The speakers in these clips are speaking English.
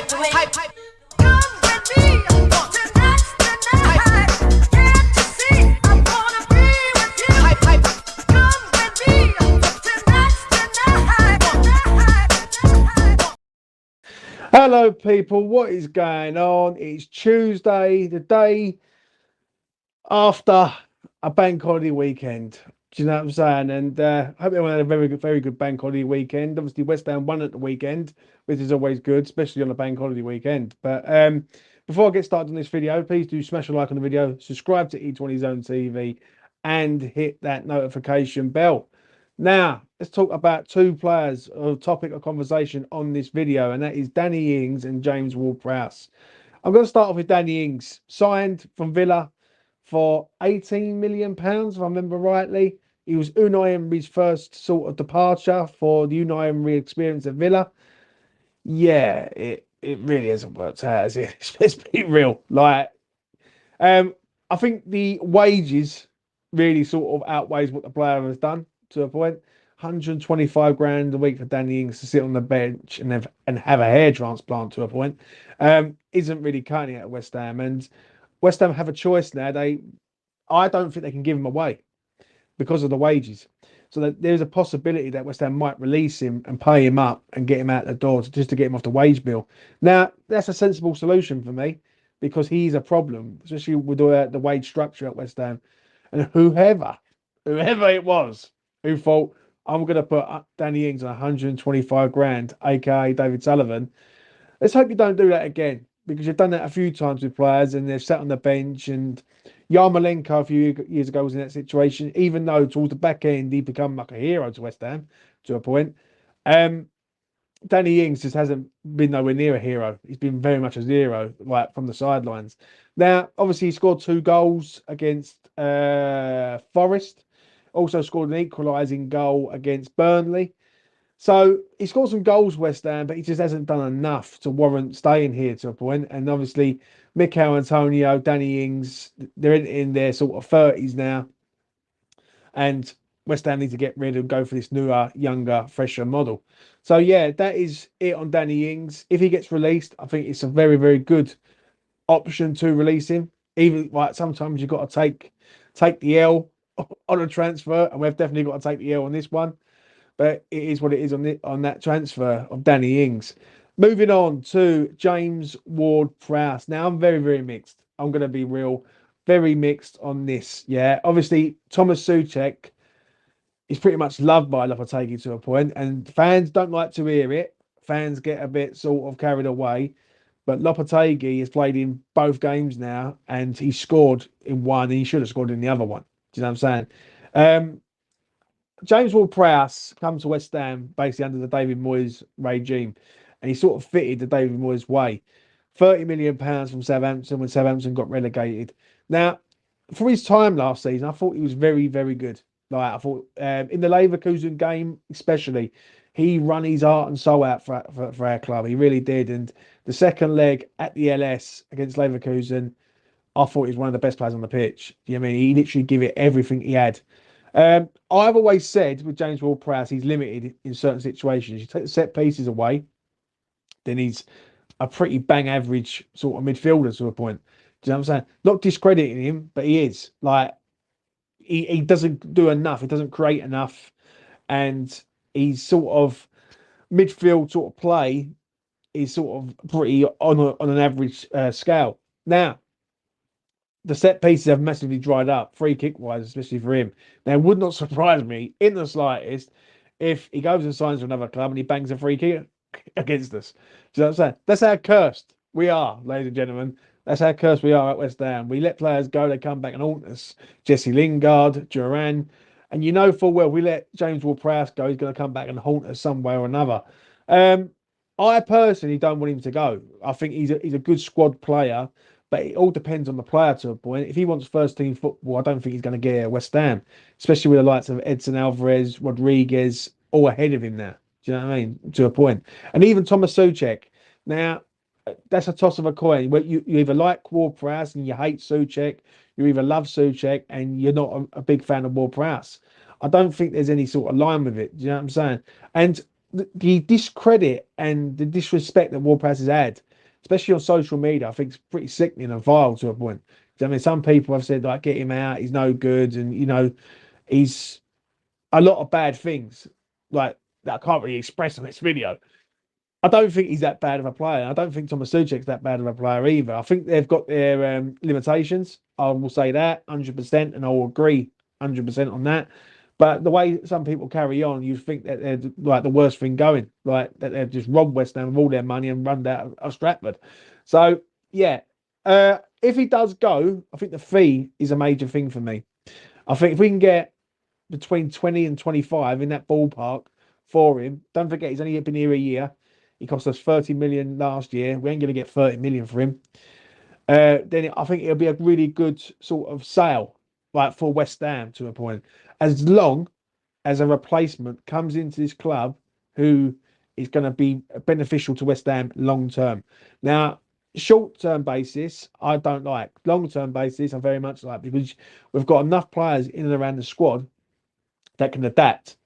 Hello people, what is going on? It's Tuesday, the day after a bank holiday weekend. Do you know what I'm saying? And I hope everyone had a very good bank holiday weekend. Obviously, West Ham won at the weekend, which is always good, especially on a bank holiday weekend. But before I get started on this video, please do smash a like on the video, subscribe to E20 Zone TV, and hit that notification bell. Now, let's talk about two players, a topic of conversation on this video, and that is Danny Ings and James Ward-Prowse. I'm going to start off with Danny Ings, signed from Villa for £18 million, if I remember rightly. He was Unai Emery's first sort of departure for the Unai Emery experience at Villa. Yeah, it really hasn't worked out, has it? Let's be real. Like, I think the wages really sort of outweighs what the player has done to a point. 125 grand a week for Danny Ings to sit on the bench and have a hair transplant to a point isn't really cutting it at West Ham. And West Ham have a choice now. I don't think they can give him away because of the wages. So that there's a possibility that West Ham might release him and pay him up and get him out the door just to get him off the wage bill. Now, that's a sensible solution for me because he's a problem, especially with the wage structure at West Ham. And whoever it was who thought, I'm going to put Danny Ings on 125 grand, aka David Sullivan. Let's hope you don't do that again, because you've done that a few times with players and they've sat on the bench. And Yarmolenko a few years ago was in that situation, even though towards the back end he become like a hero to West Ham to a point. Danny Ings just hasn't been nowhere near a hero. He's been very much a zero, right from the sidelines. Now, obviously, he scored 2 goals against Forest. Also scored an equalising goal against Burnley. So he scored some goals, West Ham, but he just hasn't done enough to warrant staying here to a point. And obviously, Mikel Antonio, Danny Ings, they're in their sort of 30s now. And West Ham need to get rid and go for this newer, younger, fresher model. So yeah, that is it on Danny Ings. If he gets released, I think it's a very good option to release him. Even like sometimes you've got to take the L on a transfer, and we've definitely got to take the L on this one. But it is what it is on that transfer of Danny Ings. Moving on to James Ward-Prowse. Now I'm very mixed. I'm going to be real, very mixed on this. Yeah, obviously Thomas Souček is pretty much loved by Lopetegui to a point, and fans don't like to hear it. Fans get a bit sort of carried away. But Lopetegui has played in both games now, and he scored in one, and he should have scored in the other one. Do you know what I'm saying? James Ward-Prowse come to West Ham basically under the David Moyes regime, and he sort of fitted the David Moyes way. £30 million from Southampton when Southampton got relegated. Now, for his time last season, I thought he was very good. Like I thought in the Leverkusen game, especially, he run his heart and soul out for our club. He really did. And the second leg at the LS against Leverkusen, I thought he was one of the best players on the pitch. You know what I mean? He literally gave it everything he had. I've always said with James Ward-Prowse, he's limited in certain situations. You take the set pieces away, then he's a pretty bang average sort of midfielder to a point. Do you know what I'm saying? Not discrediting him, but he is. Like, he doesn't do enough. He doesn't create enough. And he's sort of midfield sort of play is sort of pretty on an average scale. Now, the set pieces have massively dried up, free kick wise, especially for him. Now, it would not surprise me in the slightest if he goes and signs for another club and he bangs a free kick against us. Do you know what I'm saying? That's how cursed we are, ladies and gentlemen. That's how cursed we are at West Ham. We let players go, they come back and haunt us. Jesse Lingard, Duran, and you know full well we let James Ward-Prowse go, he's going to come back and haunt us some way or another. I personally don't want him to go. I think he's a good squad player. But it all depends on the player to a point. If he wants first team football, I don't think he's going to get it at West Ham, especially with the likes of Edson Alvarez, Rodriguez, all ahead of him now. Do you know what I mean? To a point. And even Thomas Souček. Now, that's a toss of a coin. You either like Ward-Prowse and you hate Souček, you either love Souček and you're not a big fan of Ward-Prowse. I don't think there's any sort of line with it. Do you know what I'm saying? And the discredit and the disrespect that Ward-Prowse has had especially on social media, I think it's pretty sickening and vile to a point. I mean, some people have said like, get him out, he's no good, and he's a lot of bad things like that I can't really express on this video. I don't think he's that bad of a player. I don't think Thomas Suchek's that bad of a player either. I think they've got their limitations. I will say that 100%, and I will agree 100% on that. But the way some people carry on, you think that they're like the worst thing going, like that they've just robbed West Ham of all their money and run out of Stratford. So yeah, if he does go, I think the fee is a major thing for me. I think if we can get between 20 and 25 in that ballpark for him, don't forget he's only been here a year. He cost us 30 million last year. We ain't going to get 30 million for him. Then I think it'll be a really good sort of sale, like for West Ham to a point, as long as a replacement comes into this club who is going to be beneficial to West Ham long term. Now, short term basis, I don't like. Long term basis, I very much like, because we've got enough players in and around the squad that can adapt.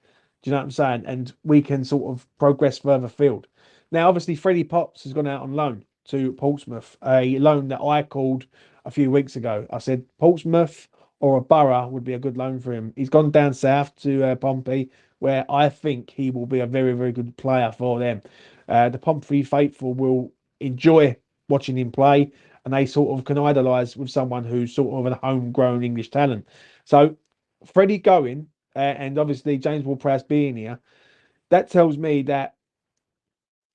Do you know what I'm saying? And we can sort of progress further field. Now, obviously, Freddie Potts has gone out on loan to Portsmouth, a loan that I called a few weeks ago. I said Portsmouth or a Borough would be a good loan for him. He's gone down south to Pompey, where I think he will be a very, very good player for them. The Pompey faithful will enjoy watching him play, and they sort of can idolise with someone who's sort of a homegrown English talent. So, Freddie going, and obviously James Ward-Prowse being here, that tells me that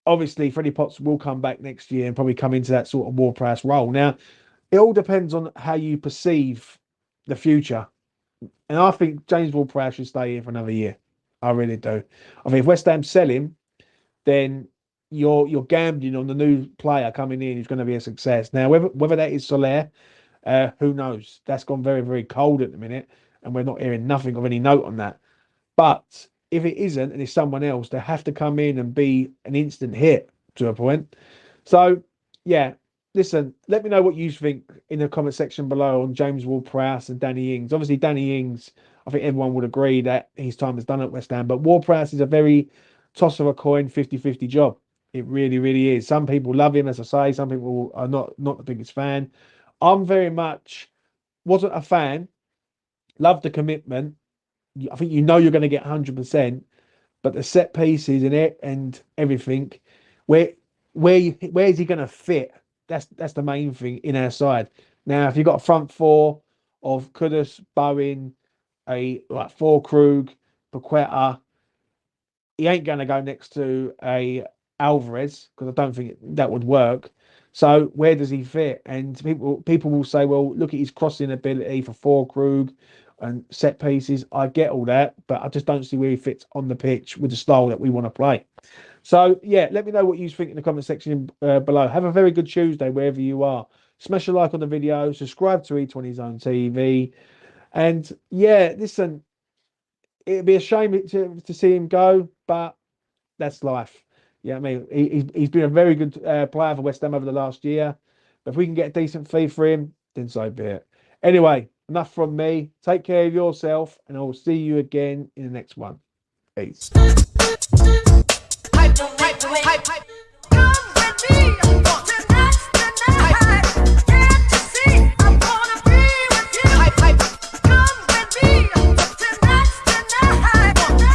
obviously Freddie Potts will come back next year and probably come into that sort of Ward-Prowse role. Now, it all depends on how you perceive the future. And I think James Ward-Prowse should stay here for another year. I really do. I mean, if West Ham sell him, then you're gambling on the new player coming in who's going to be a success. Now, whether that is Soler, who knows? That's gone very, very cold at the minute, and we're not hearing nothing of any note on that. But if it isn't, and it's someone else, they have to come in and be an instant hit to a point. So, yeah, listen, let me know what you think in the comment section below on James Ward-Prowse and Danny Ings. Obviously, Danny Ings, I think everyone would agree that his time is done at West Ham, but Ward-Prowse is a very toss of a coin, 50-50 job. It really, really is. Some people love him, as I say. Some people are not the biggest fan. I'm very much wasn't a fan. Loved the commitment. I think you're going to get 100%, but the set pieces and everything, where is he going to fit? That's the main thing in our side. Now, if you've got a front four of Kudus, Bowen, Krug, Paqueta, he ain't going to go next to a Alvarez, because I don't think that would work. So where does he fit? And people will say, well, look at his crossing ability for Krug and set pieces. I get all that, but I just don't see where he fits on the pitch with the style that we want to play. So yeah, let me know what you think in the comment section below. Have a very good Tuesday wherever you are. Smash a like on the video, subscribe to E20 Zone TV, and yeah, listen, it'd be a shame to see him go, but that's life. Yeah, I mean, he's been a very good player for West Ham over the last year. But if we can get a decent fee for him, then so be it. Anyway, enough from me. Take care of yourself, and I will see you again in the next one. Peace. Hype, hype, hype, hype. Come with me.